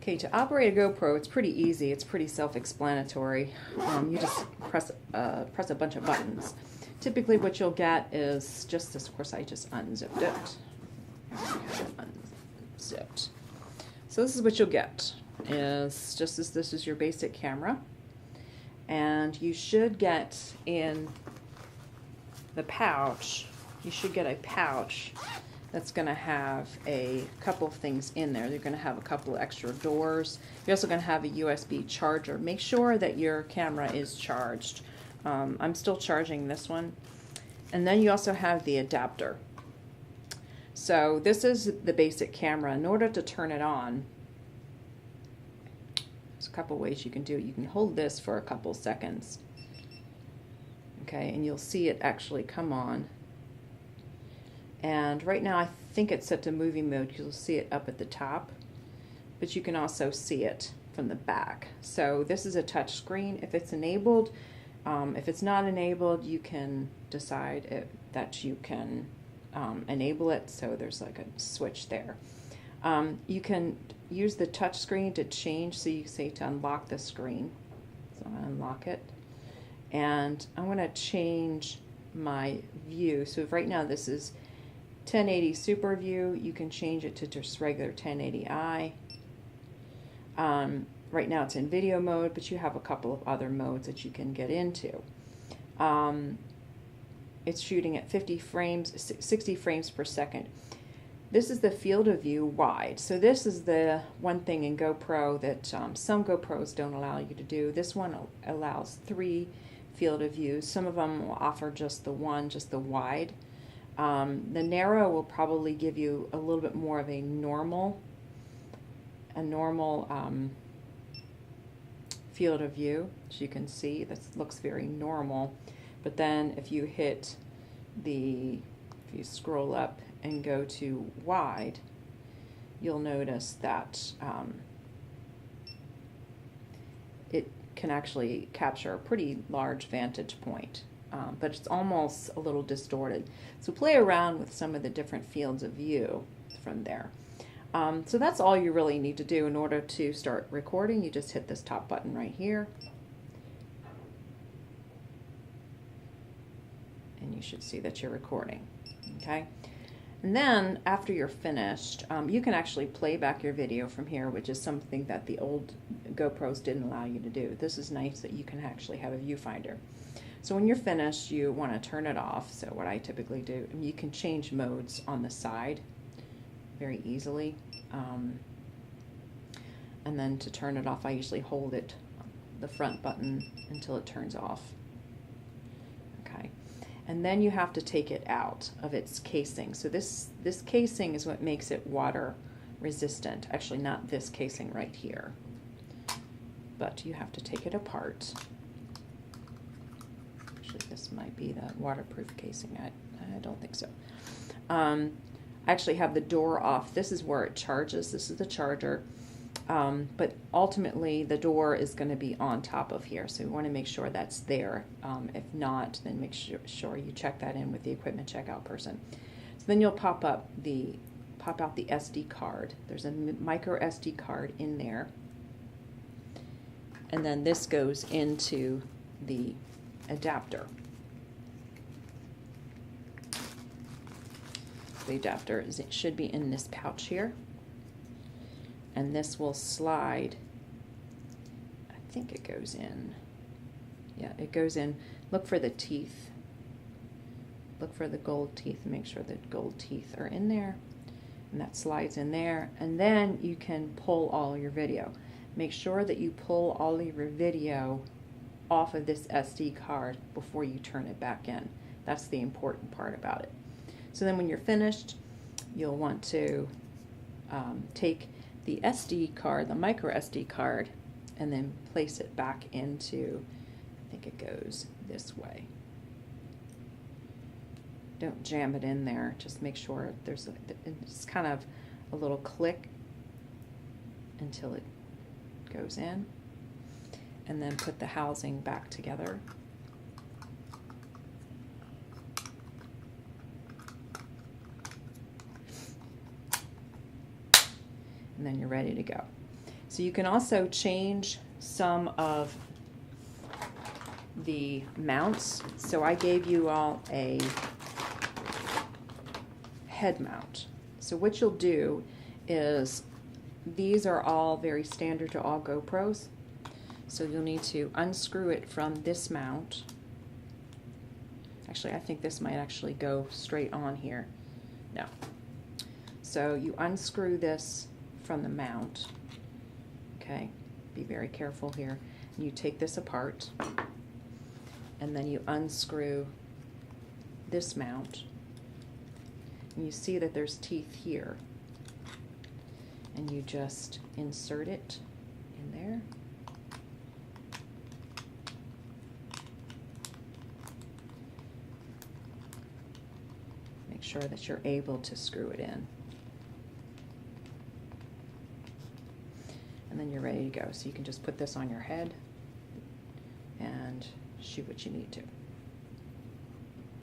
Okay, to operate a GoPro, it's pretty easy. It's pretty self-explanatory. You just press a bunch of buttons. Typically what you'll get is just this. Of course, I just unzipped it. Unzipped. So this is what you'll get. Is just as this is your basic camera. And you should get in the pouch, you should get a pouch that's going to have a couple of things in there. You're going to have a couple of extra doors. You're also going to have a USB charger. Make sure that your camera is charged. I'm still charging this one. And then you also have the adapter. So this is the basic camera. In order to turn it on, there's a couple ways you can do it. You can hold this for a couple seconds. Okay, and you'll see it actually come on. And right now I think it's set to movie mode because you'll see it up at the top, but you can also see it from the back. So this is a touch screen if it's enabled. If it's not enabled, you can decide that you can enable it, so there's like a switch there. You can use the touch screen to change, so you say to unlock the screen. So I'm going to unlock it. And I'm going to change my view. So if right now this is 1080 Super View, you can change it to just regular 1080i. Right now it's in video mode, but you have a couple of other modes that you can get into. It's shooting at 60 frames per second. This is the field of view wide. So this is the one thing in GoPro that some GoPros don't allow you to do. This one allows 3 field of view. Some of them will offer just the one, just the wide. The narrow will probably give you a little bit more of a normal field of view. As you can see, that looks very normal. But then if you if you scroll up and go to wide, you'll notice that it can actually capture a pretty large vantage point, but it's almost a little distorted. So play around with some of the different fields of view from there. So that's all you really need to do in order to start recording. You just hit this top button right here, and you should see that you're recording. Okay, and then after you're finished, you can actually play back your video from here, which is something that the old GoPros didn't allow you to do. This is nice that you can actually have a viewfinder. So when you're finished, you want to turn it off. So what I typically do, you can change modes on the side very easily. And then to turn it off, I usually hold it, the front button, until it turns off. Okay. And then you have to take it out of its casing. So this casing is what makes it water resistant. Actually, not this casing right here, but you have to take it apart. Actually, this might be the waterproof casing. I don't think so. I actually have the door off. This is where it charges. This is the charger. But ultimately, the door is going to be on top of here, so we want to make sure that's there. If not, then make sure you check that in with the equipment checkout person. So then you'll pop out the SD card. There's a micro SD card in there, and then this goes into the adapter. The adapter should be in this pouch here. And this will slide, I think it goes in. Yeah, it goes in. Look for the teeth. Look for the gold teeth and make sure the gold teeth are in there. And that slides in there. And then you can pull all your video. Make sure that you pull all of your video off of this SD card before you turn it back in. That's the important part about it. So then when you're finished, you'll want to take the SD card, the micro SD card, and then place it back into, I think it goes this way. Don't jam it in there, just make sure there's it's kind of a little click until it goes in, and then put the housing back together. And then you're ready to go. So you can also change some of the mounts. So I gave you all a head mount. So what you'll do is, these are all very standard to all GoPros. So you'll need to unscrew it from this mount. Actually, I think this might actually go straight on here. No. So you unscrew this from the mount. Okay, be very careful here. You take this apart, and then you unscrew this mount. And you see that there's teeth here. And you just insert it in there. Make sure that you're able to screw it in. And then you're ready to go. So you can just put this on your head and shoot what you need to.